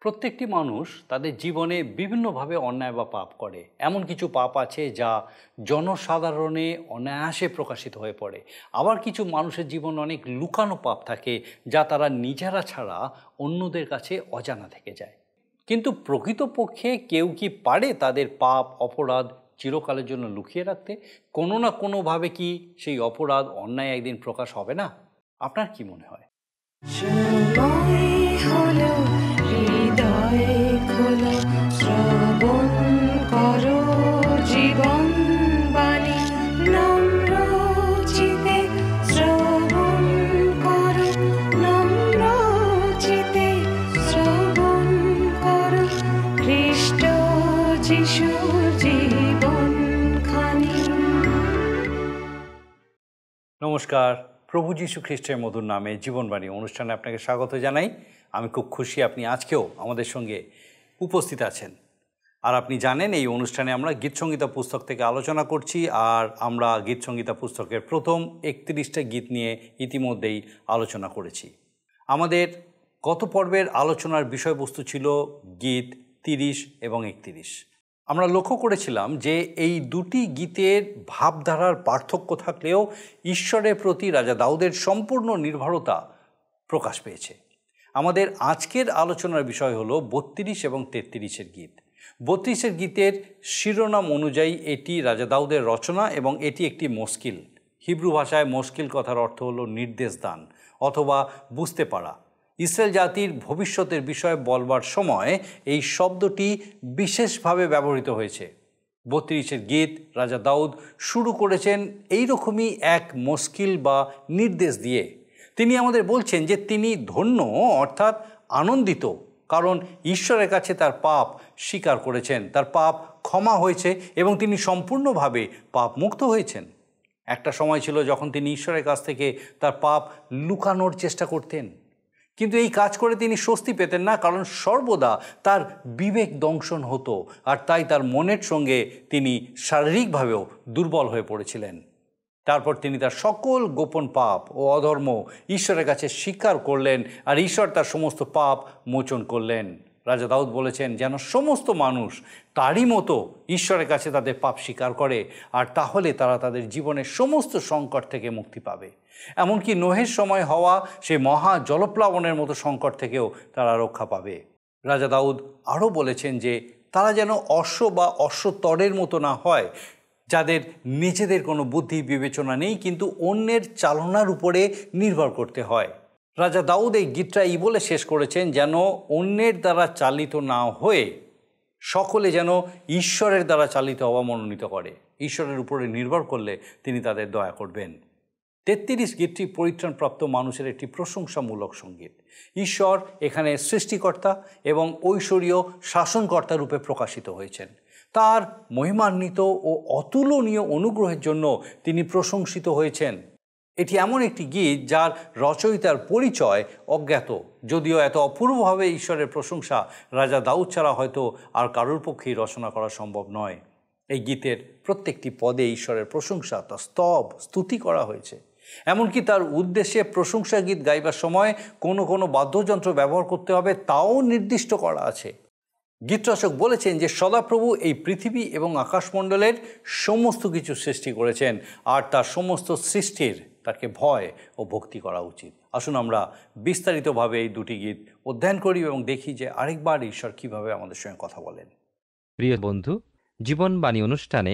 প্রত্যেকটি মানুষ তাদের জীবনে বিভিন্নভাবে অন্যায় বা পাপ করে। এমন কিছু পাপ আছে যা জনসাধারণে অনায়াসে প্রকাশিত হয়ে পড়ে। আবার কিছু মানুষের জীবনে অনেক লুকানো পাপ থাকে যা তারা নিজেরা ছাড়া অন্যদের কাছে অজানা থেকে যায়। কিন্তু প্রকৃতপক্ষে কেউ কি পারে তাদের পাপ অপরাধ চিরকালের জন্য লুকিয়ে রাখতে? কোনো না কোনোভাবে কি সেই অপরাধ অন্যায় একদিন প্রকাশ হবে না? আপনার কি মনে হয়? হৃদয়ে খোলো, শ্রবণ করো জীবন বাণী, নম্র চিতে শ্রবণ করো, নম্র চিতে শ্রবণ করো, খ্রিস্ট যিশুর জীবন খানি। নমস্কার, প্রভু যীশু খ্রিস্টের মধুর নামে জীবনবাণী অনুষ্ঠানে আপনাকে স্বাগত জানাই। আমি খুব খুশি আপনি আজকেও আমাদের সঙ্গে উপস্থিত আছেন। আর আপনি জানেন এই অনুষ্ঠানে আমরা গীতসংগীতা পুস্তক থেকে আলোচনা করছি, আর আমরা গীতসংগীতা পুস্তকের প্রথম 31টা গীত নিয়ে ইতিমধ্যেই আলোচনা করেছি। আমাদের গত পর্বের আলোচনার বিষয়বস্তু ছিল গীত 30 এবং 31। আমরা লক্ষ্য করেছিলাম যে এই দুটি গীতের ভাবধারার পার্থক্য থাকলেও ঈশ্বরের প্রতি রাজা দাউদের সম্পূর্ণ নির্ভরতা প্রকাশ পেয়েছে। আমাদের আজকের আলোচনার বিষয় হলো 32 এবং 33-এর গীত। 32-এর গীতের শিরোনাম অনুযায়ী এটি রাজা দাউদের রচনা এবং এটি একটি মস্কিল। হিব্রু ভাষায় মস্কিল কথার অর্থ হলো নির্দেশ দান অথবা বুঝতে পারা। ইসরায়েল জাতির ভবিষ্যতের বিষয়ে বলবার সময় এই শব্দটি বিশেষভাবে ব্যবহৃত হয়েছে। 32-এর গীত রাজা দাউদ শুরু করেছেন এইরকমই এক মস্কিল বা নির্দেশ দিয়ে। তিনি আমাদের বলছেন যে তিনি ধন্য অর্থাৎ আনন্দিত, কারণ ঈশ্বরের কাছে তার পাপ স্বীকার করেছেন, তার পাপ ক্ষমা হয়েছে এবং তিনি সম্পূর্ণভাবে পাপ মুক্ত হয়েছেন। একটা সময় ছিল যখন তিনি ঈশ্বরের কাছ থেকে তার পাপ লুকানোর চেষ্টা করতেন, কিন্তু এই কাজ করে তিনি স্বস্তি পেতেন না, কারণ সর্বদা তার বিবেক দংশন হতো, আর তাই তার মনের সঙ্গে তিনি শারীরিকভাবেও দুর্বল হয়ে পড়েছিলেন। তারপর তিনি তার সকল গোপন পাপ ও অধর্ম ঈশ্বরের কাছে স্বীকার করলেন, আর ঈশ্বর তার সমস্ত পাপ মোচন করলেন। রাজা দাউদ বলেছেন যেন সমস্ত মানুষ তারই মতো ঈশ্বরের কাছে তাদের পাপ স্বীকার করে, আর তাহলে তারা তাদের জীবনের সমস্ত সংকট থেকে মুক্তি পাবে। এমনকি নোহের সময় হওয়া সেই মহা জলপ্লাবনের মতো সংকট থেকেও তারা রক্ষা পাবে। রাজা দাউদ আরও বলেছেন যে তারা যেন অশ্ব বা অশ্বতরের মতো না হয়, যাদের নিজেদের কোনো বুদ্ধি বিবেচনা নেই, কিন্তু অন্যের চালনার উপরে নির্ভর করতে হয়। রাজা দাউদ এই গীতটা এই বলে শেষ করেছেন যেন অন্যের দ্বারা চালিত না হয়ে সকলে যেন ঈশ্বরের দ্বারা চালিত হওয়া মনোনীত করে। ঈশ্বরের উপরে নির্ভর করলে তিনি তাদের দয়া করবেন। 33 গীতটি পরিত্রাণপ্রাপ্ত মানুষের একটি প্রশংসামূলক সঙ্গীত। ঈশ্বর এখানে সৃষ্টিকর্তা এবং ঐশ্বরীয় শাসনকর্তা রূপে প্রকাশিত হয়েছেন। তার মহিমান্বিত ও অতুলনীয় অনুগ্রহের জন্য তিনি প্রশংসিত হয়েছেন। এটি এমন একটি গীত যার রচয়িতার পরিচয় অজ্ঞাত, যদিও এত অপূর্বভাবে ঈশ্বরের প্রশংসা রাজা দাউদ ছাড়া হয়তো আর কারোর পক্ষেই রচনা করা সম্ভব নয়। এই গীতের প্রত্যেকটি পদে ঈশ্বরের প্রশংসা, তার স্তুতি করা হয়েছে। এমনকি তার উদ্দেশ্যে প্রশংসা গীত গাইবার সময় কোনো কোনো বাদ্যযন্ত্র ব্যবহার করতে হবে তাও নির্দিষ্ট করা আছে। গীতরচক বলেছেন যে সদাপ্রভু এই পৃথিবী এবং আকাশমণ্ডলের সমস্ত কিছু সৃষ্টি করেছেন, আর তার সমস্ত সৃষ্টির তাকে ভয় ও ভক্তি করা উচিত। আসুন আমরা বিস্তারিতভাবে এই দুটি গীত অধ্যয়ন করি এবং দেখি যে আরেকবার ঈশ্বর কিভাবে আমাদের সঙ্গে কথা বলেন। প্রিয় বন্ধু, জীবনবাণী অনুষ্ঠানে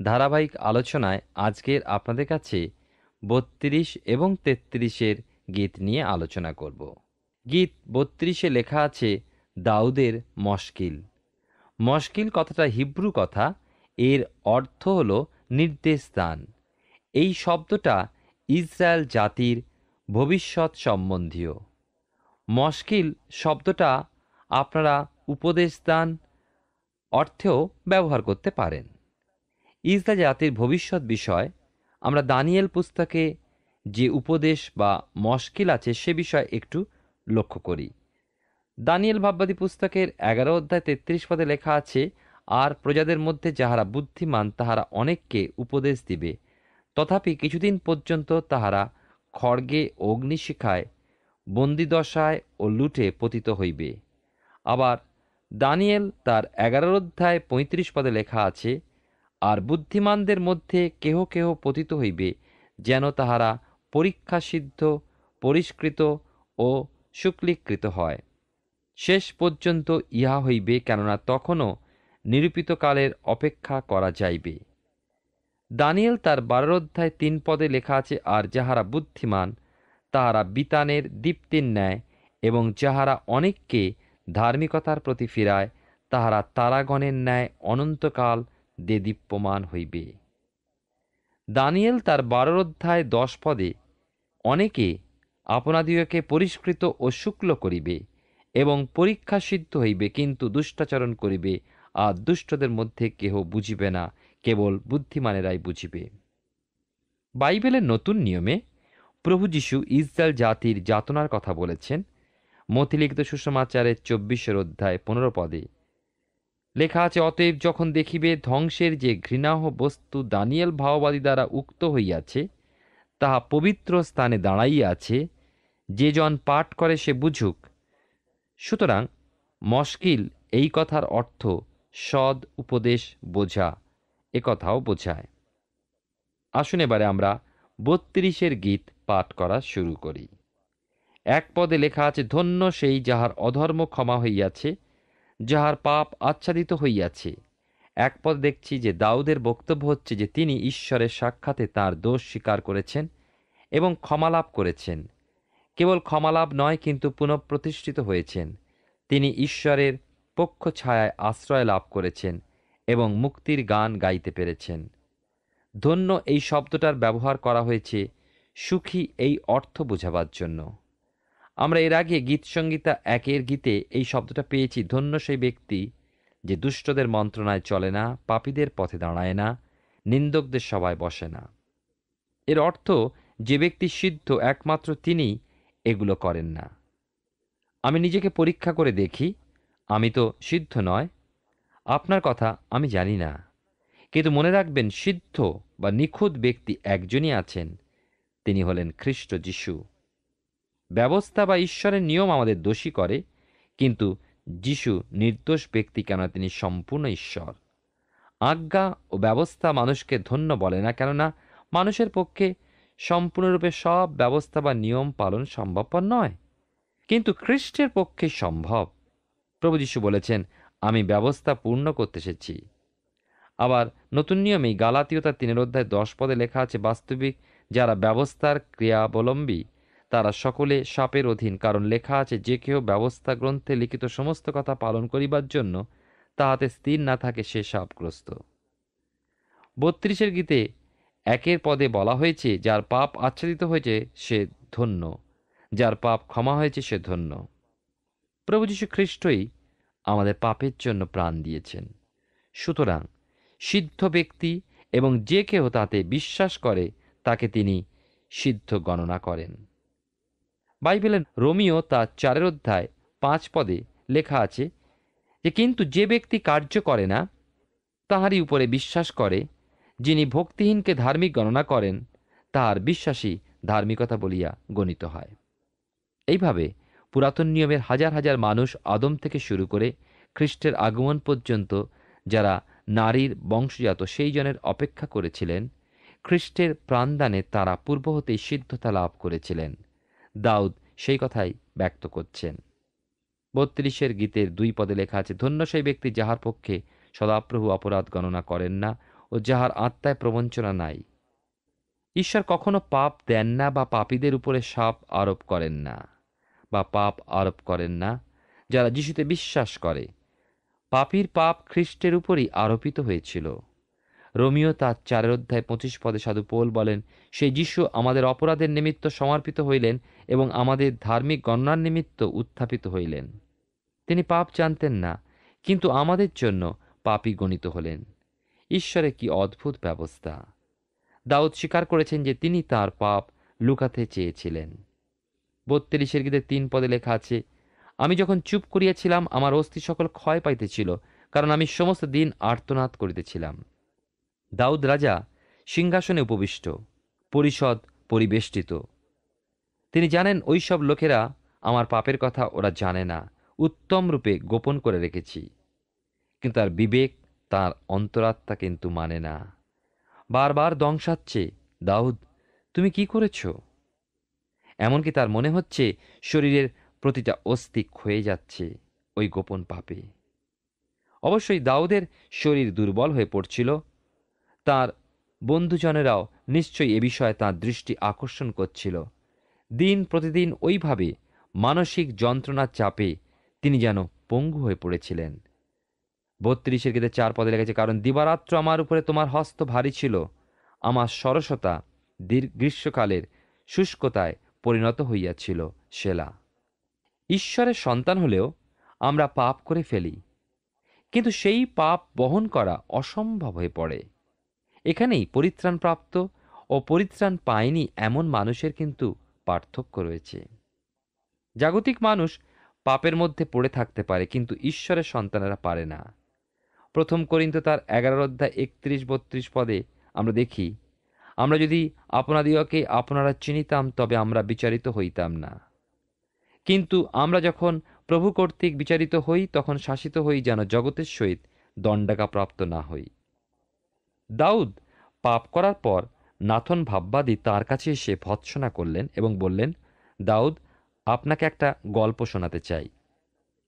ধারাবাহিক আলোচনায় আজকের আপনাদের কাছে 32 এবং 33-এর গীত নিয়ে আলোচনা করব। গীত 32-এ লেখা আছে দাউদের মশকিল। মশকিল কথাটা হিব্রু কথা, এর অর্থ হল নির্দেশ দান। এই শব্দটা ইসরায়েল জাতির ভবিষ্যৎ সম্বন্ধীয়। মশকিল শব্দটা আপনারা উপদেশ দান অর্থেও ব্যবহার করতে পারেন। ইসরায়েল জাতির ভবিষ্যৎ বিষয় আমরা দানিয়েল পুস্তকে যে উপদেশ বা মশকিল আছে সে বিষয়ে একটু লক্ষ্য করি। দানিয়েল ভাববাদী পুস্তকের 11 অধ্যায় 33 পদে লেখা আছে, আর প্রজাদের মধ্যে যাহারা বুদ্ধিমান তাহারা অনেককে উপদেশ দিবে, তথাপি কিছুদিন পর্যন্ত তাহারা খড়গে অগ্নিশিখায় বন্দিদশায় ও লুটে পতিত হইবে। আবার দানিয়েল তার 11 অধ্যায় 35 পদে লেখা আছে, আর বুদ্ধিমানদের মধ্যে কেহ কেহ পতিত হইবে, যেন তাহারা পরীক্ষাসিদ্ধ, পরিষ্কৃত ও শুক্লীকৃত হয়। শেষ পর্যন্ত ইহা হইবে, কেননা তখনও নিরূপিতকালের অপেক্ষা করা যাইবে। দানিয়েল তার 12 অধ্যায় 3 পদে লেখা আছে, আর যাহারা বুদ্ধিমান তাহারা বিতানের দীপ্তির ন্যায়, এবং যাহারা অনেককে ধার্মিকতার প্রতি ফিরায় তাহারা তারাগণের ন্যায় অনন্তকাল দেদীপ্যমান হইবে। দানিয়েল তার 12 অধ্যায় 10 পদে, অনেকে আপনাদিগকে পরিষ্কৃত ও শুক্ল করিবে এবং পরীক্ষা সিদ্ধ হইবে, কিন্তু দুষ্টাচরণ করিবে, আর দুষ্টদের মধ্যে কেহ বুঝিবে না, কেবল বুদ্ধিমানেরাই বুঝিবে। বাইবেলের নতুন নিয়মে প্রভু যীশু ইসরায়েল জাতির যাতনার কথা বলেছেন। মথিলিখিত সুসমাচারের 24 অধ্যায় 15 পদে লেখা আছে, অতএব যখন দেখিবে ধ্বংসের যে ঘৃণাহ বস্তু দানিয়েল ভাওবাদী দ্বারা উক্ত হইয়াছে তাহা পবিত্র স্থানে দাঁড়াইয়াছে, যে জন পাঠ করে সে বুঝুক। সুতরাং মশকিল এই কথার অর্থ সদ উপদেশ বোঝা, একথাও বোঝায়। আসুন এবারে আমরা 32 গীত পাঠ করা শুরু করি। 1 পদে লেখা আছে, ধন্য সেই যাহার অধর্ম ক্ষমা হইয়াছে, যাহার পাপ আচ্ছাদিত হইয়াছে। 1 পদ দেখছি যে দাউদের বক্তব্য হচ্ছে যে তিনি ঈশ্বরের সাক্ষাতে তাঁর দোষ স্বীকার করেছেন এবং ক্ষমালাভ করেছেন। কেবল ক্ষমালাভ নয়, কিন্তু পুনঃপ্রতিষ্ঠিত হয়েছেন। তিনি ঈশ্বরের পক্ষ ছায়ায় আশ্রয় লাভ করেছেন এবং মুক্তির গান গাইতে পেরেছেন। ধন্য এই শব্দটার ব্যবহার করা হয়েছে সুখী এই অর্থ বোঝাবার জন্য। আমরা এর আগে গীতসংগীতা 1 গীতে এই শব্দটা পেয়েছি, ধন্য সেই ব্যক্তি যে দুষ্টদের মন্ত্রণায় চলে না, পাপীদের পথে দাঁড়ায় না, নিন্দকদের সভায় বসে না। এর অর্থ যে ব্যক্তি সিদ্ধ একমাত্র তিনি এগুলো করেন না। আমি নিজেকে পরীক্ষা করে দেখি, আমি তো সিদ্ধ নয়। আপনার কথা আমি জানি না, কিন্তু মনে রাখবেন সিদ্ধ বা নিখুঁত ব্যক্তি একজনই আছেন, তিনি হলেন খ্রিস্ট যীশু। ব্যবস্থা বা ঈশ্বরের নিয়ম আমাদের দোষী করে, কিন্তু যীশু নির্দোষ ব্যক্তি, কেন তিনি সম্পূর্ণ ঈশ্বর। আজ্ঞা ও ব্যবস্থা মানুষকে ধন্য বলে না, কেননা মানুষের পক্ষে সম্পূর্ণরূপে সব ব্যবস্থা বা নিয়ম পালন সম্ভবপর নয়, কিন্তু খ্রিস্টের পক্ষে সম্ভব। প্রভু যীশু বলেছেন, আমি ব্যবস্থা পূর্ণ করতে এসেছি। আবার নতুন নিয়মেই গালাতীয় তার 3 অধ্যায় 10 পদে লেখা আছে, বাস্তবিক যারা ব্যবস্থার ক্রিয়াবলম্বী তারা সকলে শাপের অধীন, কারণ লেখা আছে, যে কেউ ব্যবস্থা গ্রন্থে লিখিত সমস্ত কথা পালন করিবার জন্য তাহাতে স্থির না থাকে, সে শাপগ্রস্ত। 32 গীতে 1 পদে বলা হয়েছে, যার পাপ আচ্ছাদিত হয়েছে সে ধন্য, যার পাপ ক্ষমা হয়েছে সে ধন্য। প্রভু যীশু খ্রিস্টই আমাদের পাপের জন্য প্রাণ দিয়েছেন। সুতরাং সিদ্ধ ব্যক্তি এবং যে কেউ তাতে বিশ্বাস করে তাকে তিনি সিদ্ধ গণনা করেন। বাইবেলের রোমিও তার 4 অধ্যায় 5 পদে লেখা আছে যে, কিন্তু যে ব্যক্তি কার্য করে না তাহারই উপরে বিশ্বাস করে, যিনি ভক্তিহীনকে ধার্মিক গণনা করেন, তাহার বিশ্বাসী ধার্মিকতা বলিয়া গণিত হয়। এইভাবে পুরাতন নিয়মের হাজার হাজার মানুষ আদম থেকে শুরু করে খ্রিস্টের আগমন পর্যন্ত যারা নারীর বংশজাত সেই জনের অপেক্ষা করেছিলেন, খ্রিস্টের প্রাণদানে তারা পূর্ব হতেই সিদ্ধতা লাভ করেছিলেন। দাউদ সেই কথাই ব্যক্ত করছেন। 32 গীতের 2 পদে লেখা আছে, ধন্য সেই ব্যক্তি যাহার পক্ষে সদাপ্রভু অপরাধ গণনা করেন না ও যাহার আত্মায় প্রবঞ্চনা নাই। ঈশ্বর কখনো পাপ দেন না বা পাপীদের উপরে শাপ আরোপ করেন না বা পাপ আরোপ করেন না। যারা যিশুতে বিশ্বাস করে, পাপীর পাপ খ্রিস্টের উপরই আরোপিত হয়েছিল। রোমিও তার 4 অধ্যায় 25 পদে সাধু পৌল বলেন, সেই যিশু আমাদের অপরাধের নিমিত্ত সমর্পিত হইলেন এবং আমাদের ধার্মিক গণনার নিমিত্ত উত্থাপিত হইলেন। তিনি পাপ জানতেন না, কিন্তু আমাদের জন্য পাপী গণিত হলেন। ঈশ্বরের কি অদ্ভুত ব্যবস্থা! দাউদ স্বীকার করেছেন যে তিনি তার পাপ লুকাতে চেয়েছিলেন। 32 গীতে 3 পদে লেখা আছে, আমি যখন চুপ করিয়াছিলাম আমার অস্থি সকল ক্ষয় পাইতেছিল, কারণ আমি সমস্ত দিন আর্তনাদ করিতেছিলাম। দাউদ রাজা সিংহাসনে উপবিষ্ট, পরিষদ পরিবেষ্টিত। তিনি জানেন ওইসব লোকেরা আমার পাপের কথা ওরা জানে না, উত্তম রূপে গোপন করে রেখেছি। কিন্তু তার বিবেক, তার অন্তরাত্মা কিন্তু মানে না, বারবার দংশাচ্ছে, দাউদ তুমি কি করেছ? এমনকি তার মনে হচ্ছে শরীরের প্রতিটা অস্থি ক্ষয়ে যাচ্ছে ওই গোপন পাপে। অবশ্যই দাউদের শরীর দুর্বল হয়ে পড়ছিল। তার বন্ধুজনেরাও নিশ্চয়ই এ বিষয়ে তাঁর দৃষ্টি আকর্ষণ করছিল। দিন প্রতিদিন ওইভাবে মানসিক যন্ত্রণার চাপে তিনি যেন পঙ্গু হয়ে পড়েছিলেন। 32 লেগেছে, কারণ দিবারাত্র আমার উপরে তোমার হস্ত ভারী ছিল, আমার সরসতা গ্রীষ্মকালের শুষ্কতায় পরিণত হইয়াছিল। সেলা। ঈশ্বরের সন্তান হলেও আমরা পাপ করে ফেলি, কিন্তু সেই পাপ বহন করা অসম্ভব হয়ে পড়ে। এখানেই পরিত্রাণপ্রাপ্ত ও পরিত্রাণ পায়নি এমন মানুষের কিন্তু পার্থক্য রয়েছে। জাগতিক মানুষ পাপের মধ্যে পড়ে থাকতে পারে, কিন্তু ঈশ্বরের সন্তানেরা পারে না। 1 কোরিন্থ তার 11:31-32 আমরা দেখি, আমরা যদি আপনাদিগকে আপনারা চিনিতাম, তবে আমরা বিচারিত হইতাম না। কিন্তু আমরা যখন প্রভু কর্তৃক বিচারিত হই, তখন শাসিত হই, যেন জগতের সহিত দণ্ডাজ্ঞাপ্রাপ্ত না হই। দাউদ পাপ করার পর নাথন ভাববাদী তাঁর কাছে এসে ভৎসনা করলেন এবং বললেন, দাউদ, আপনাকে একটা গল্প শোনাতে চাই।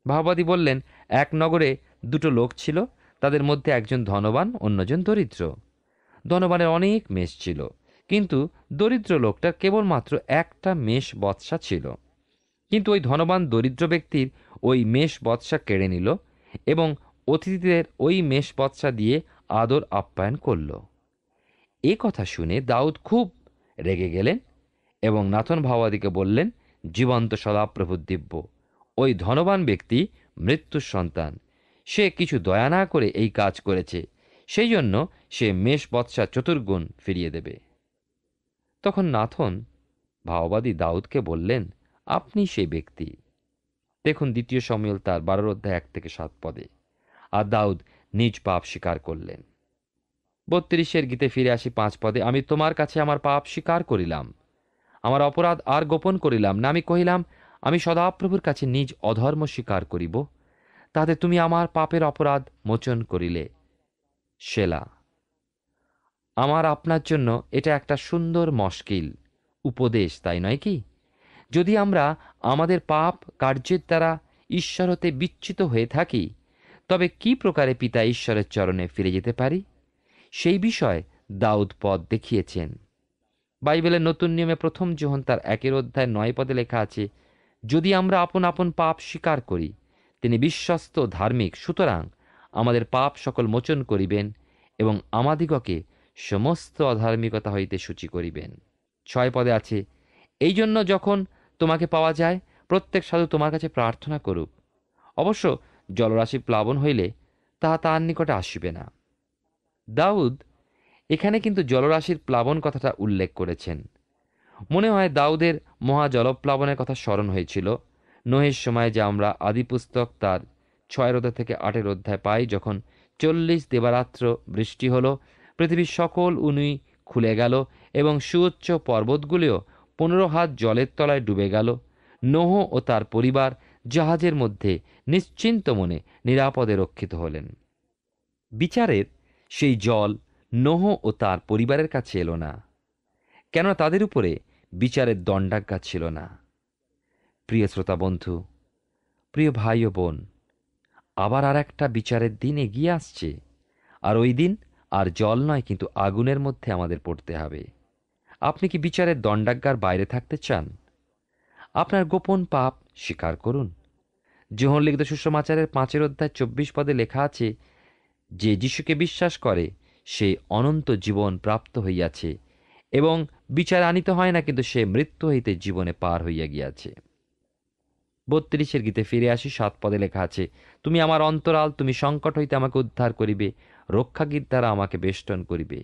ভাববাদী বললেন, এক নগরে 2 লোক ছিল, তাদের মধ্যে একজন ধনবান, অন্যজন দরিদ্র। ধনবানের অনেক মেষ ছিল, কিন্তু দরিদ্র লোকটার কেবলমাত্র একটা মেষ বৎসা ছিল। কিন্তু ওই ধনবান দরিদ্র ব্যক্তির ওই মেষ বৎসা কেড়ে নিল এবং অতিথিদের ওই মেষ বৎসা দিয়ে আদর আপ্যায়ন করল। এ কথা শুনে দাউদ খুব রেগে গেলেন এবং নাথন ভাওবাদীকে বললেন, জীবন্ত সদাপ্রভুর দিব্য, ওই ধনবান ব্যক্তি মৃত্যুর সন্তান, সে কিছু দয়া না করে এই কাজ করেছে, সেই জন্য সে মেষ বৎসা চতুর্গুণ ফিরিয়ে দেবে। তখন নাথন ভাওবাদী দাউদকে বললেন, আপনি সেই ব্যক্তি। দেখুন 2 শমূয়েল তার 12:1-7। আর দাউদ নিজ পাপ স্বীকার করলেন। 32 গীতে ফিরে আসি 5 আমি তোমার কাছে আমার পাপ স্বীকার করিলাম, আমার অপরাধ আর গোপন করিলাম না। আমি কহিলাম, আমি সদাপ্রভুর কাছে নিজ অধর্ম স্বীকার করিব, তাতে তুমি আমার পাপের অপরাধ মোচন করিলে। সেলা। আমার আপনার জন্য এটা একটা সুন্দর মশকিল উপদেশ, তাই নয় কি? যদি আমরা আমাদের পাপ কার্যের দ্বারা ঈশ্বর হতে বিচ্যুত হয়ে থাকি, তবে কি প্রকারে পিতা ঈশ্বরের চরণে ফিরে যেতে পারি, সেই বিষয়ে দাউদ পথ দেখিয়েছেন। বাইবেলের নতুন নিয়মে 1 যোহন তার 1:9 লেখা আছে, যদি আমরা আপন আপন পাপ স্বীকার করি, তিনি বিশ্বস্ত ধার্মিক, সুতরাং আমাদের পাপ সকল মোচন করিবেন এবং আমাদিগকে সমস্ত অধার্মিকতা হইতে সূচি করিবেন। 6 আছে, এই জন্য যখন তোমাকে পাওয়া যায়, প্রত্যেক সাধু তোমার কাছে প্রার্থনা করুক। অবশ্য জলরাশি প্লাবন হইলে তাহা তাহার নিকটে আসিবে না। দাউদ এখানে কিন্তু জলরাশির প্লাবন কথাটা উল্লেখ করেছেন। মনে হয় দাউদের মহা জলপ্লাবনের কথা স্মরণ হয়েছিল নোহের সময়, যা আমরা আদিপুস্তক তার 6-8 পাই। যখন 40 দিবারাত্র বৃষ্টি হল, পৃথিবীর সকল উনুই খুলে গেল এবং সুউচ্চ পর্বতগুলিও 15 হাত জলের তলায় ডুবে গেল। নোহ ও তার পরিবার জাহাজের মধ্যে নিশ্চিন্ত মনে নিরাপদে রক্ষিত হলেন। বিচারের সেই জল নোহ ও তার পরিবারের কাছে এলো না, কেননা তাদের উপরে বিচারের দণ্ডাজ্ঞা ছিল না। প্রিয় শ্রোতা বন্ধু, প্রিয় ভাই ও বোন, আবার আর একটা বিচারের দিন এগিয়ে আসছে, আর ওই দিন আর জল নয়, কিন্তু আগুনের মধ্যে আমাদের পড়তে হবে। আপনি কি বিচারের দণ্ডাজ্ঞার বাইরে থাকতে চান? আপনার গোপন পাপ স্বীকার করুন। যোহন লিখিত সুসমাচারের 5:24 লেখা আছে, যে যিশুকে বিশ্বাস করে সে অনন্ত জীবন প্রাপ্ত হইয়াছে এবং বিচার আনিত হয় না, কিন্তু সে মৃত্যু হইতে জীবনে পার হইয়া গিয়াছে। 32 গীতে ফিরে আসি 7 লেখা আছে, তুমি আমার অন্তরাল, তুমি সংকট হইতে আমাকে উদ্ধার করিবে, রক্ষাগীত দ্বারা আমাকে বেষ্টন করিবে।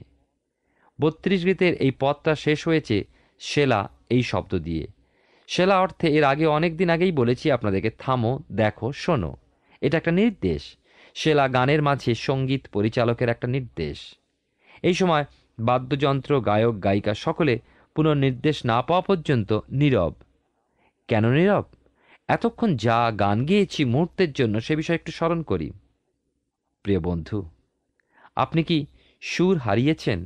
32 গীতের এই পদটা শেষ হয়েছে সেলা এই শব্দ দিয়ে। সেলা অর্থে এর আগে অনেক দিন আগেই বলেছি আপনাদেরকে, থামো, দেখো, শোনো। এটা একটা নির্দেশ। সেলা গানের মাঝে সঙ্গীত পরিচালকের একটা নির্দেশ। এই সময় বাদ্যযন্ত্র, গায়ক, গায়িকা সকলে পুনর্নির্দেশ না পাওয়া পর্যন্ত নীরব। কেন নীরব? এতক্ষণ যা গান গেয়েছি মুহূর্তের জন্য সে বিষয়ে একটু স্মরণ করি। প্রিয় বন্ধু, আপনি কি সুর হারিয়েছেন?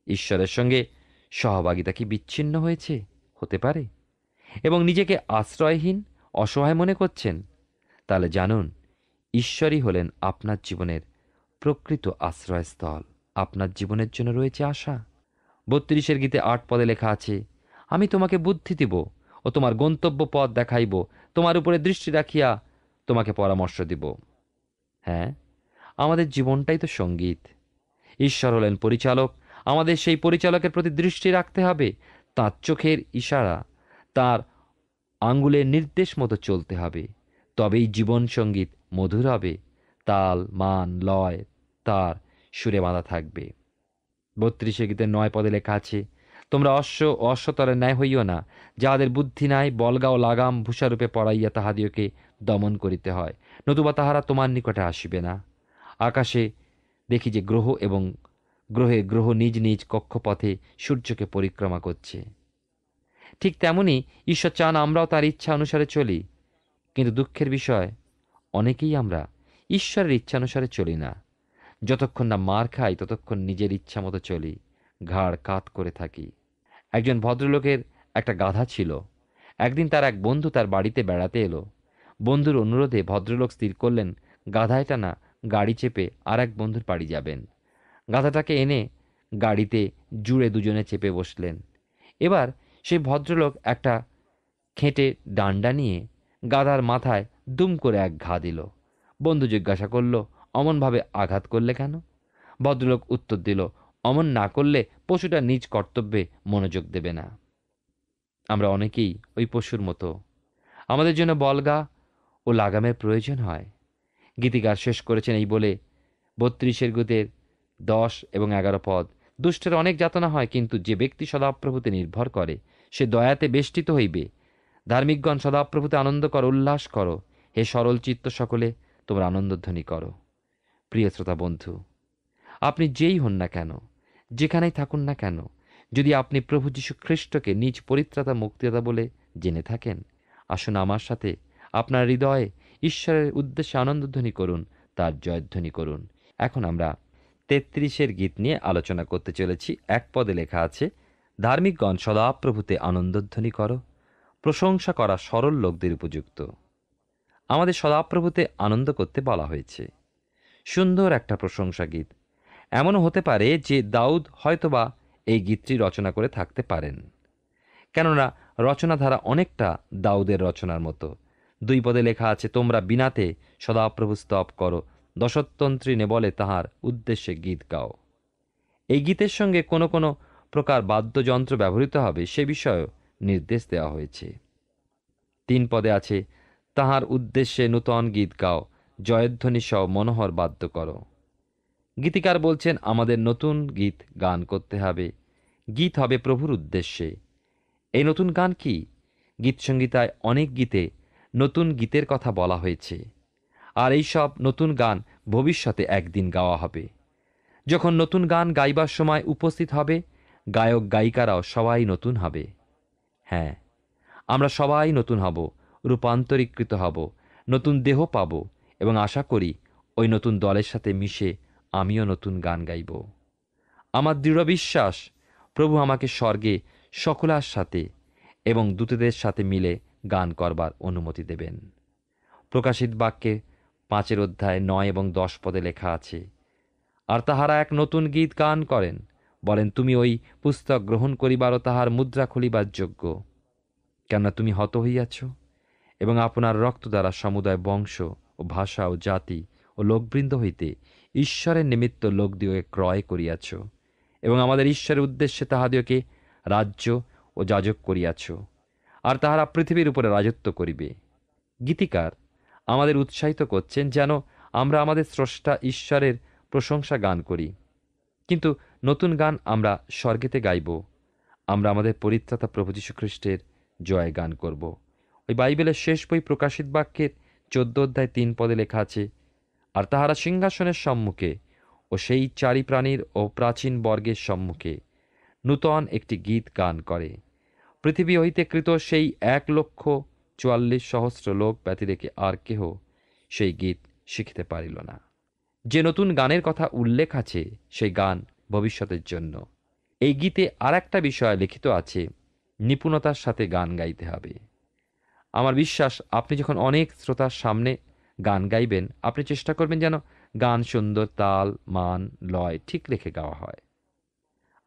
ঈশ্বরের সঙ্গে সহভাগিতা কি বিচ্ছিন্ন হয়েছে? হতে পারে। এবং নিজেকে আশ্রয়হীন, অসহায় মনে করছেন? তাহলে জানুন, ঈশ্বরই হলেন আপনার জীবনের প্রকৃত আশ্রয়স্থল। আপনার জীবনের জন্য রয়েছে আশা। 32 গীতে 8 পদে লেখা আছে, আমি তোমাকে বুদ্ধি দিব ও তোমার গন্তব্য পথ দেখাইব, তোমার উপরে দৃষ্টি রাখিয়া তোমাকে পরামর্শ দিব। হ্যাঁ, আমাদের জীবনটাই তো সঙ্গীত। ঈশ্বর হলেন পরিচালক। আমাদের সেই পরিচালকের প্রতি দৃষ্টি রাখতে হবে। তাঁর চোখের ইশারা, তার আঙ্গুলের নির্দেশ মতো চলতে হবে। তবেই জীবন সঙ্গীত মধুর হবে। তাল, মান, লয় তার সুরে বাঁধা থাকবে। 32 গীতের 9 পদে লেখা আছে, তোমরা অশ্ব ও অশ্বতরের ন্যায় হইও না, যাহাদের বুদ্ধি নাই, বলগা ও লাগাম ভূষারূপে পড়াইয়া তাহাদিওকে দমন করিতে হয়, নতুবা তাহারা তোমার নিকটে আসিবে না। আকাশে দেখি যে গ্রহ নিজ নিজ কক্ষপথে সূর্যকে পরিক্রমা করছে। ঠিক তেমনি ঈশ্বর চান আমরাও তার ইচ্ছা অনুসারে চলি। কিন্তু দুঃখের বিষয়, অনেকেই আমরা ঈশ্বরের ইচ্ছা অনুসারে চলি না। যতক্ষণ না মার খাই ততক্ষণ নিজের ইচ্ছা মতো চলি, ঘাড় কাত করে থাকি। একজন ভদ্রলোকের একটা গাধা ছিল। একদিন তার এক বন্ধু তার বাড়িতে বেড়াতে এলো। বন্ধুর অনুরোধে ভদ্রলোক স্থির করলেন গাধাটা না গাড়ি চেপে আর এক বন্ধুর বাড়ি যাবেন। গাধাটাকে এনে গাড়িতে জুড়ে দুজনে চেপে বসলেন। এবার সেই ভদ্রলোক একটা খেঁটে ডান্ডা নিয়ে গাধার মাথায় দুম করে এক ঘা দিল। বন্ধু জিজ্ঞাসা করল, অমনভাবে আঘাত করলে কেন? ভদ্রলোক উত্তর দিল, অমন না করলে পশুটা নিজ কর্তব্যে মনোযোগ দেবে না। আমরা অনেকেই ওই পশুর মতো। আমাদের জন্য বলগা ও লাগামের প্রয়োজন হয়। গীতিকার শেষ করেছেন এই বলে, 32 গীতের 10 এবং 11 পদ, দুষ্টের অনেক যাতনা হয়, কিন্তু যে ব্যক্তি সদাপ্রভুতে নির্ভর করে সে দয়াতে বেষ্টিত হইবে। ধার্মিকগণ, সদাপ্রভুতে আনন্দ করো, উল্লাস করো। হে সরল চিত্ত সকলে, তোমরা আনন্দধ্বনি করো। প্রিয় শ্রোতা বন্ধু, আপনি যেই হন না কেন, যেখানেই থাকুন না কেন, যদি আপনি প্রভু যীশু খ্রিস্টকে নিজ পরিত্রাতা মুক্তিদাতা বলে জেনে থাকেন, আসুন আমার সাথে আপনার হৃদয়ে ঈশ্বরের উদ্দেশ্যে আনন্দধ্বনি করুন, তার জয়ধ্বনি করুন। এখন আমরা 33 গীত নিয়ে আলোচনা করতে চলেছি। 1 পদে লেখা আছে, ধার্মিকগণ সদাপ্রভুতে আনন্দধ্বনি করো, প্রশংসা করা সরল লোকদের উপযুক্ত। আমাদের সদাপ্রভুতে আনন্দ করতে বলা হয়েছে। সুন্দর একটা প্রশংসা গীত। এমনও হতে পারে যে দাউদ হয়তোবা এই গীতটি রচনা করে থাকতে পারেন, কেননা রচনাধারা অনেকটা দাউদের রচনার মতো। 2 পদে লেখা আছে, তোমরা বিনাতে সদাপ্রভু স্তব করো, দশতন্ত্রী নে বলে তাহার উদ্দেশ্যে গীত গাও। এই গীতের সঙ্গে কোনো কোনো প্রকার বাদ্যযন্ত্র ব্যবহৃত হবে সে বিষয়েও নির্দেশ দেওয়া হয়েছে। 3 পদে আছে, তাহার উদ্দেশ্যে নূতন গীত গাও, জয়ধ্বনি সহ মনোহর বাদ্য করো। গীতিকার বলছেন আমাদের নতুন গীত গান করতে হবে। গীত হবে প্রভুর উদ্দেশ্যে। এই নতুন গান কি? গীতসংহিতায় অনেক গীতে নতুন গীতের কথা বলা হয়েছে, আর এই সব নতুন গান ভবিষ্যতে একদিন গাওয়া হবে। যখন নতুন গান গাইবার সময় উপস্থিত হবে, গায়ক গায়িকারাও সবাই নতুন হবে। হ্যাঁ, আমরা সবাই নতুন হব, রূপান্তরীকৃত হব, নতুন দেহ পাব এবং আশা করি ওই নতুন দলের সাথে মিশে আমিও নতুন গান গাইব। আমার দৃঢ় বিশ্বাস, প্রভু আমাকে স্বর্গে সকলার সাথে এবং দূতদের সাথে মিলে গান করবার অনুমতি দেবেন। প্রকাশিত বাক্যে 5 অধ্যায় 9 এবং 10 পদে লেখা আছে, আর তাহারা এক নতুন গীত গান করেন, বলেন তুমি ওই পুস্তক গ্রহণ করিবার ও তাহার মুদ্রা খুলিবার যোগ্য, কেননা তুমি হত হইয়াছ এবং আপনার রক্ত দ্বারা সমুদয় বংশ ও ভাষা ও জাতি ও লোকবৃন্দ হইতে ঈশ্বরের নিমিত্ত লোকদিওকে ক্রয় করিয়াছ এবং আমাদের ঈশ্বরের উদ্দেশ্যে তাহাদিওকে রাজ্য ও যাজক করিয়াছ, আর তাহারা পৃথিবীর উপরে রাজত্ব করিবে। গীতিকার আমাদের উৎসাহিত করছেন যেন আমরা আমাদের স্রষ্টা ঈশ্বরের প্রশংসা গান করি, কিন্তু নতুন গান আমরা স্বর্গেতে গাইব। আমরা আমাদের পরিত্রাতা প্রভু যীশু খ্রিস্টের জয় গান করব। ওই বাইবেলের শেষ বই প্রকাশিত বাক্যের 14 অধ্যায় 3 পদে লেখা আছে, আর তাহারা সিংহাসনের সম্মুখে ও সেই 4 প্রাণীর ও প্রাচীন বর্গের সম্মুখে নূতন একটি গীত গান করে। পৃথিবী হইতে কৃত সেই 1,40,000 44,000 লোক ব্যতি রেখে আর কেহ সেই গীত শিখিতে পারিল না। যে নতুন গানের কথা উল্লেখ আছে সেই গান ভবিষ্যতের জন্য। এই গীতে আর একটা বিষয় লিখিত আছে, নিপুণতার সাথে গান গাইতে হবে। আমার বিশ্বাস আপনি যখন অনেক শ্রোতার সামনে গান গাইবেন, আপনি চেষ্টা করবেন যেন গান সুন্দর তাল, মান, লয় ঠিক রেখে গাওয়া হয়।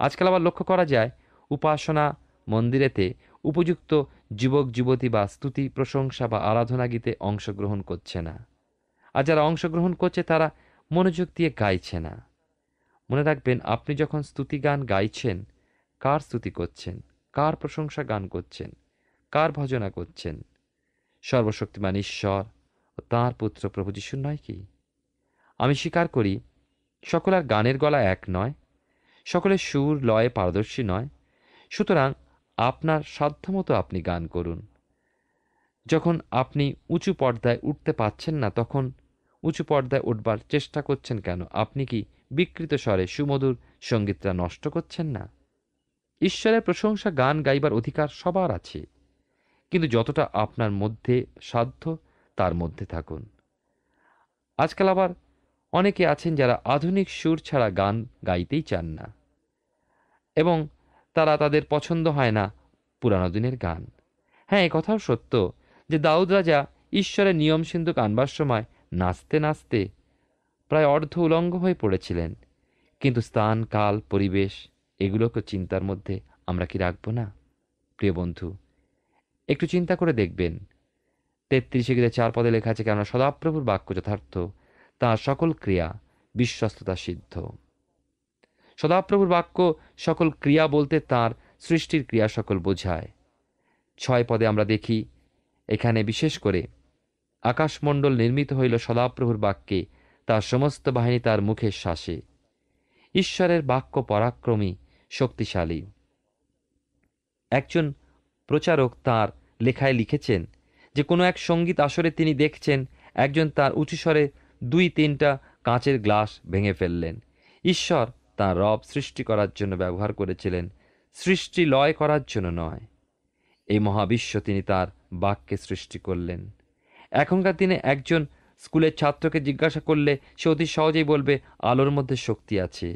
আজকাল আবার লক্ষ্য করা যায় উপাসনা মন্দিরেতে উপযুক্ত যুবক যুবতী বা স্তুতি, প্রশংসা বা আরাধনা গীতে অংশগ্রহণ করছে না। আর যারা অংশগ্রহণ করছে তারা মনোযোগ দিয়ে গাইছে না। মনে রাখবেন, আপনি যখন স্তুতি গান গাইছেন, কার স্তুতি করছেন, কার প্রশংসা গান করছেন, কার ভজনা করছেন? সর্বশক্তিমান ঈশ্বর ও তাঁর পুত্র প্রভু যিশু নয় কি? আমি স্বীকার করি সকলের গানের গলা এক নয়, সকলের সুর লয়ে পারদর্শী নয়। সুতরাং আপনার সাধ্যমতো আপনি গান করুন। যখন আপনি উঁচু পর্দায় উঠতে পাচ্ছেন না, তখন উঁচু পর্দায় উঠবার চেষ্টা করছেন কেন? আপনি কি বিকৃত স্বরে সুমধুর সঙ্গীতটা নষ্ট করছেন না? ঈশ্বরের প্রশংসা গান গাইবার অধিকার সবার আছে, কিন্তু যতটা আপনার মধ্যে সাধ্য তার মধ্যে থাকুন। আজকাল আবার অনেকে আছেন যারা আধুনিক সুর ছাড়া গান গাইতেই চান না, এবং তারা তাদের পছন্দ হয় না পুরানো দিনের গান। হ্যাঁ, এ কথাও সত্য যে দাউদ রাজা ঈশ্বরের নিয়ম সিন্ধুক আনবার সময় নাচতে নাচতে প্রায় অর্ধ উলঙ্গ হয়ে পড়েছিলেন। কিন্তু স্থান, কাল, পরিবেশ এগুলোকে চিন্তার মধ্যে আমরা কি রাখবো না? প্রিয় বন্ধু, একটু চিন্তা করে দেখবেন, 33:4 লেখা আছে, কেননা সদাপ্রভুর বাক্য যথার্থ, তাঁর সকল ক্রিয়া বিশ্বস্ততা সিদ্ধ। সদাপ্রভুর বাক্য সকল ক্রিয়া বলতে তাঁর সৃষ্টির ক্রিয়া সকল বোঝায়। 6 আমরা দেখি এখানে বিশেষ করে আকাশমণ্ডল নির্মিত হইল সদাপ্রভুর বাক্যে, তার সমস্ত বাহিনী তার মুখের শ্বাসে। ঈশ্বরের বাক্য পরাক্রমী, শক্তিশালী। একজন প্রচারক তাঁর লেখায় লিখেছেন যে কোনো এক সঙ্গীত আসরে তিনি দেখছেন একজন তার উঁচুস্বরে 2-3টা কাঁচের গ্লাস ভেঙে ফেললেন। ঈশ্বর তাঁর রব সৃষ্টি করার জন্য ব্যবহার করেছিলেন, সৃষ্টি লয় করার জন্য নয়। এই মহাবিশ্ব তিনি তার বাক্যে সৃষ্টি করলেন। এখনকার দিনে একজন স্কুলের ছাত্রকে জিজ্ঞাসা করলে সে অতি সহজেই বলবে আলোর মধ্যে শক্তি আছে।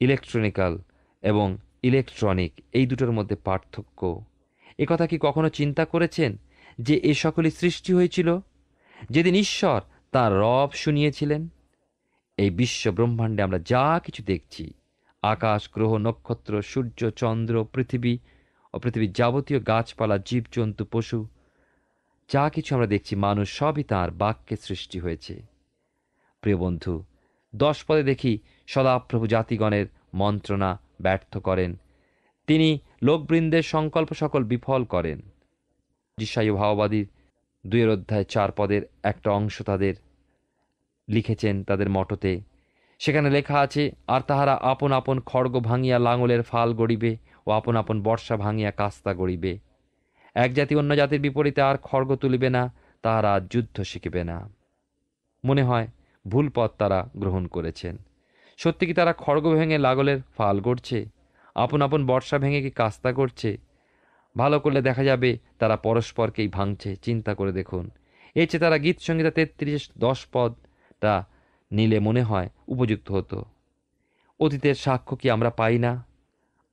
ইলেকট্রনিক্যাল এবং ইলেকট্রনিক এই দুটোর মধ্যে পার্থক্য। একথা কি কখনো চিন্তা করেছেন যে এ সকলই সৃষ্টি হয়েছিল যেদিন ঈশ্বর তাঁর রব শুনিয়েছিলেন? এই বিশ্ব ব্রহ্মাণ্ডে আমরা যা কিছু দেখছি, আকাশ, গ্রহ, নক্ষত্র, সূর্য, চন্দ্র, পৃথিবী ও পৃথিবীর যাবতীয় গাছপালা, জীবজন্তু, পশু, যা কিছু আমরা দেখছি, মানুষ, সবই তাঁর বাক্যে সৃষ্টি হয়েছে। প্রিয় বন্ধু, 10 দেখি সদাপ্রভু জাতিগণের মন্ত্রণা ব্যর্থ করেন, তিনি লোকবৃন্দের সংকল্প সকল বিফল করেন। যিশায় ভাববাদীর 2:4 একটা অংশ তাদের লিখেছেন তাদের মঠতে। সেখানে লেখা আছে, আর তাহারা আপন আপন খড়গ ভাঙিয়া লাঙলের ফাল গড়িবে ও আপন আপন বর্ষা ভাঙিয়া কাস্তা গড়িবে। এক জাতি অন্য জাতির বিপরীতে আর খড়গ তুলিবে না, তাহারা যুদ্ধ শিখিবে না। মনে হয় ভুল পথ তারা গ্রহণ করেছেন। সত্যি কি তারা খড়গ ভেঙে লাঙলের ফাল গড়ছে? আপন আপন বর্ষা ভেঙে কি কাস্তা করছে? ভালো করলে দেখা যাবে তারা পরস্পরকেই ভাঙছে। চিন্তা করে দেখুন। এর চেয়ে তারা গীত সংহিতা 33:10টা নিলে মনে হয় উপযুক্ত হতো। অতীতের সাক্ষ্য কি আমরা পাই না?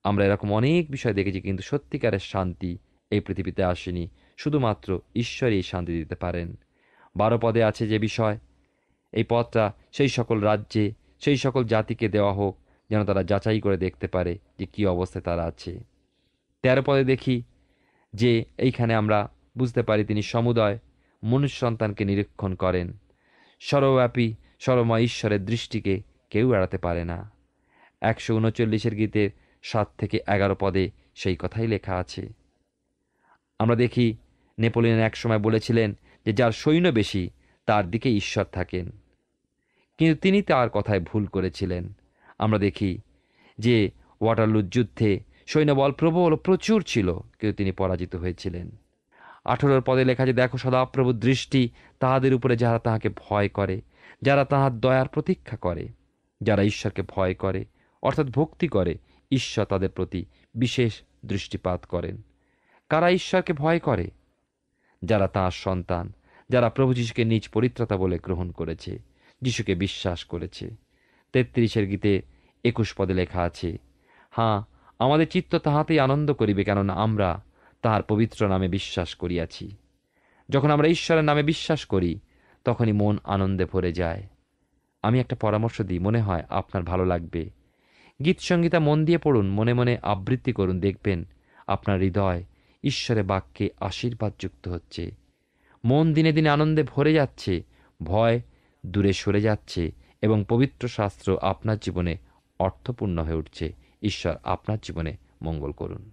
আমরা এরকম অনেক বিষয় দেখেছি, কিন্তু সত্যিকারের শান্তি এই পৃথিবীতে আসেনি। শুধুমাত্র ঈশ্বরই এই শান্তি দিতে পারেন। 12 আছে যে বিষয়, এই পথটা সেই সকল রাজ্যে, সেই সকল জাতিকে দেওয়া হোক, যেন তারা যাচাই করে দেখতে পারে যে কী অবস্থায় তারা আছে। 13 দেখি যে এইখানে আমরা বুঝতে পারি তিনি সমুদয় মনুষ্য সন্তানকে নিরীক্ষণ করেন। সর্বব্যাপী সর্বময় ঈশ্বরের দৃষ্টিকে কেউ এড়াতে পারে না। 139 গীতের 7-11 সেই কথাই লেখা আছে। আমরা দেখি নেপোলিয়ন এক সময় বলেছিলেন যে যার সৈন্য বেশি তার দিকে ঈশ্বর থাকেন, কিন্তু তিনি তার কথায় ভুল করেছিলেন। আমরা দেখি যে ওয়াটারলুর যুদ্ধে সৈন্যবল প্রচুর ছিল, কিন্তু তিনি পরাজিত হয়েছিলেন। 18 লেখা যে দেখো সদাপ্রভুর দৃষ্টি তাহাদের উপরে যারা তাহাকে ভয় করে, যারা তাহার দয়ার প্রতীক্ষা করে। যারা ঈশ্বরকে ভয় করে অর্থাৎ ভক্তি করে, ঈশ্বর তাদের প্রতি বিশেষ দৃষ্টিপাত করেন। কারা ঈশ্বরকে ভয় করে? যারা তাঁর সন্তান, যারা প্রভু যিশুকে নিজ পরিত্রাতা বলে গ্রহণ করেছে, যিশুকে বিশ্বাস করেছে। 33 গীতে 21 পদে লেখা আছে, হ্যাঁ, আমাদের চিত্ত তাহাতেই আনন্দ করিবে, কেননা আমরা তাহার পবিত্র নামে বিশ্বাস করিয়াছি। যখন আমরা ঈশ্বরের নামে বিশ্বাস করি, তখনই মন আনন্দে ভরে যায়। আমি একটা পরামর্শ দিই, মনে হয় আপনার ভালো লাগবে। গীত সংগীতা মন দিয়ে পড়ুন, মনে মনে আবৃত্তি করুন, দেখবেন আপনার হৃদয় ঈশ্বরের বাক্যে আশীর্বাদ যুক্ত হচ্ছে। মন দিনে দিনে আনন্দে ভরে যাচ্ছে, ভয় দূরে সরে যাচ্ছে এবং পবিত্র শাস্ত্র আপনার জীবনে অর্থপূর্ণ হয়ে উঠছে। ঈশ্বর আপনার জীবনে মঙ্গল করুন।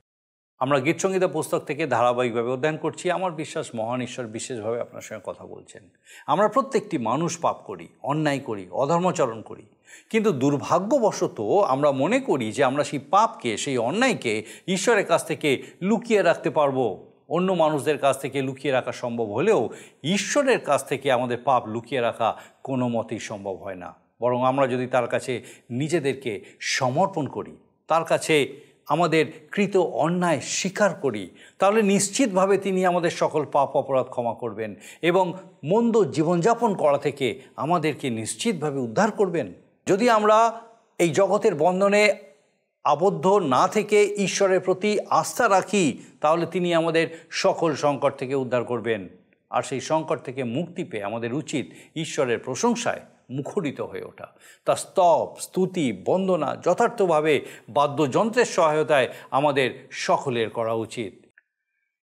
আমরা গীতসংগীতা পুস্তক থেকে ধারাবাহিকভাবে অধ্যয়ন করছি। আমার বিশ্বাস মহান ঈশ্বর বিশেষভাবে আপনার সঙ্গে কথা বলছেন। আমরা প্রত্যেকটি মানুষ পাপ করি, অন্যায় করি, অধর্মাচরণ করি, কিন্তু দুর্ভাগ্যবশত আমরা মনে করি যে আমরা সেই পাপকে, সেই অন্যায়কে ঈশ্বরের কাছ থেকে লুকিয়ে রাখতে পারবো। অন্য মানুষদের কাছ থেকে লুকিয়ে রাখা সম্ভব হলেও ঈশ্বরের কাছ থেকে আমাদের পাপ লুকিয়ে রাখা কোনো মতেই সম্ভব হয় না। বরং আমরা যদি তার কাছে নিজেদেরকে সমর্পণ করি, তার কাছে আমাদের কৃত অন্যায় স্বীকার করি, তাহলে নিশ্চিতভাবে তিনি আমাদের সকল পাপ অপরাধ ক্ষমা করবেন এবং মন্দ জীবনযাপন করা থেকে আমাদেরকে নিশ্চিতভাবে উদ্ধার করবেন। যদি আমরা এই জগতের বন্ধনে আবদ্ধ না থেকে ঈশ্বরের প্রতি আস্থা রাখি, তাহলে তিনি আমাদের সকল সংকট থেকে উদ্ধার করবেন। আর সেই সংকট থেকে মুক্তি পেয়ে আমাদের উচিত ঈশ্বরের প্রশংসায় মুখরিত হয়ে ওঠা, তার স্তব, স্তুতি, বন্দনা যথার্থভাবে বাদ্যযন্ত্রের সহায়তায় আমাদের সকলের করা উচিত।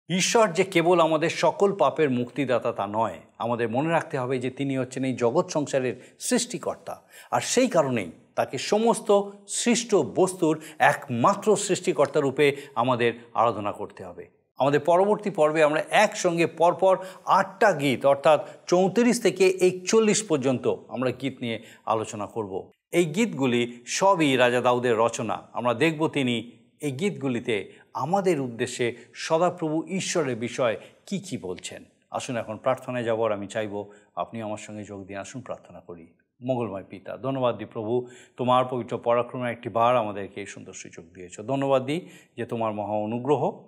ঈশ্বর যে কেবল আমাদের সকল পাপের মুক্তিদাতা তা নয়, আমাদের মনে রাখতে হবে যে তিনি হচ্ছেন এই জগৎ সংসারের সৃষ্টিকর্তা। আর সেই কারণেই তাকে সমস্ত সৃষ্ট বস্তুর একমাত্র সৃষ্টিকর্তা রূপে আমাদের আরাধনা করতে হবে। আমাদের পরবর্তী পর্বে আমরা একসঙ্গে পরপর 8টা গীত, অর্থাৎ 34 থেকে 41 পর্যন্ত আমরা গীত নিয়ে আলোচনা করব। এই গীতগুলি সবই রাজা দাউদের রচনা। আমরা দেখব তিনি এই গীতগুলিতে আমাদের উদ্দেশ্যে সদাপ্রভু ঈশ্বরের বিষয় কি কি বলছেন। আসুন এখন প্রার্থনায় যাব। আর আমি চাইব আপনি আমার সঙ্গে যোগ দিয়ে আসুন, প্রার্থনা করি। মঙ্গলময় পিতা, ধন্যবাদ দিই প্রভু, তোমার পবিত্র পরাক্রমে একটি বার আমাদেরকে এই সুন্দর সুযোগ দিয়েছ। ধন্যবাদ দিই যে তোমার মহা অনুগ্রহ,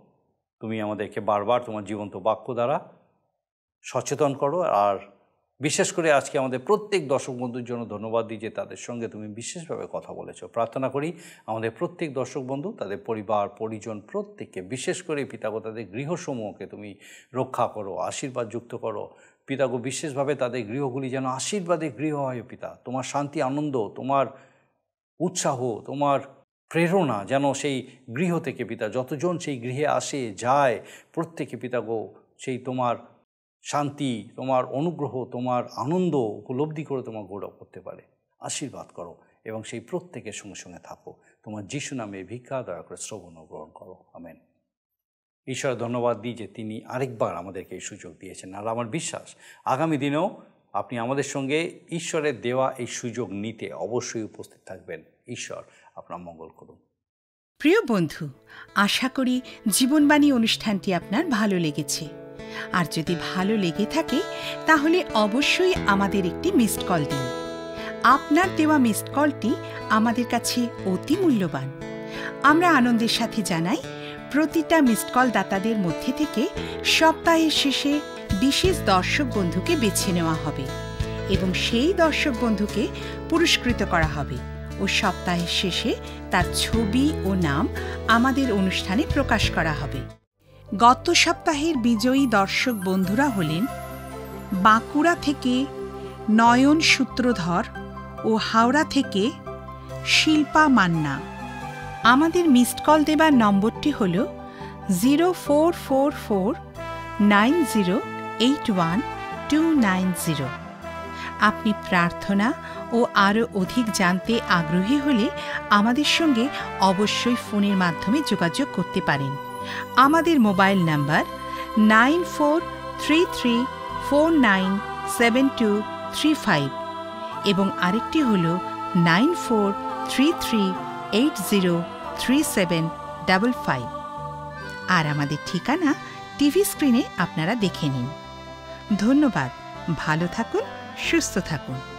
তুমি আমাদেরকে বারবার তোমার জীবন্ত বাক্য দ্বারা সচেতন করো। আর বিশেষ করে আজকে আমাদের প্রত্যেক দর্শক বন্ধুর জন্য ধন্যবাদ দিই যে তাদের সঙ্গে তুমি বিশেষভাবে কথা বলেছ। প্রার্থনা করি আমাদের প্রত্যেক দর্শক বন্ধু, তাদের পরিবার পরিজন প্রত্যেককে, বিশেষ করে পিতাগো তাদের গৃহসমূহকে তুমি রক্ষা করো, আশীর্বাদ যুক্ত করো। পিতাগো বিশেষভাবে তাদের গৃহগুলি যেন আশীর্বাদের গৃহ হয় পিতা। তোমার শান্তি, আনন্দ, তোমার উৎসাহ, তোমার প্রেরণা যেন সেই গৃহ থেকে পিতা, যতজন সেই গৃহে আসে যায়, প্রত্যেকে পিতাগো সেই তোমার শান্তি, তোমার অনুগ্রহ, তোমার আনন্দ উপলব্ধি করে তোমার গৌরব করতে পারে। আশীর্বাদ করো এবং সেই প্রত্যেকের সঙ্গে সঙ্গে থাকো। তোমার যিশু নামে ভিক্ষা দয়া করে শ্রবণ ও গ্রহণ করো। আমেন। ঈশ্বর ধন্যবাদ দিই যে তিনি আরেকবার আমাদেরকে এই সুযোগ দিয়েছেন। আর আমার বিশ্বাস আগামী দিনেও আপনি আমাদের সঙ্গে ঈশ্বরের দেওয়া এই সুযোগ নিতে অবশ্যই উপস্থিত থাকবেন। ঈশ্বর আপনার মঙ্গল করুন। প্রিয় বন্ধু, আশা করি জীবনবাণী অনুষ্ঠানটি আপনার ভালো লেগেছে। আর যদি ভালো লেগে থাকে তাহলে অবশ্যই আমাদের একটি মিসড কল দিন। আপনার দেওয়া মিসড কলটি আমাদের কাছে অতি মূল্যবান। আমরা আনন্দের সাথে জানাই, প্রতিটা মিসড কল দাতাদের মধ্যে থেকে সপ্তাহের শেষে বিশেষ দর্শক বন্ধুকে বেছে নেওয়া হবে এবং সেই দর্শক বন্ধুকে পুরস্কৃত করা হবে ও সপ্তাহের শেষে তার ছবি ও নাম আমাদের অনুষ্ঠানে প্রকাশ করা হবে। গত সপ্তাহের বিজয়ী দর্শক বন্ধুরা হলেন বাঁকুড়া থেকে নয়ন সূত্রধর ও হাওড়া থেকে শিল্পা মান্না। আমাদের মিসড কল দেবার নম্বরটি হল 04449081 আপনি প্রার্থনা ও আরও অধিক জানতে আগ্রহী হলে আমাদের সঙ্গে অবশ্যই ফোনের মাধ্যমে যোগাযোগ করতে পারেন। আমাদের মোবাইল নাম্বার 9433497235 এবং আরেকটি হল 9433803755। আর আমাদের ঠিকানা টিভি স্ক্রিনে আপনারা দেখে নিন। ধন্যবাদ। ভালো থাকুন, সুস্থ থাকুন।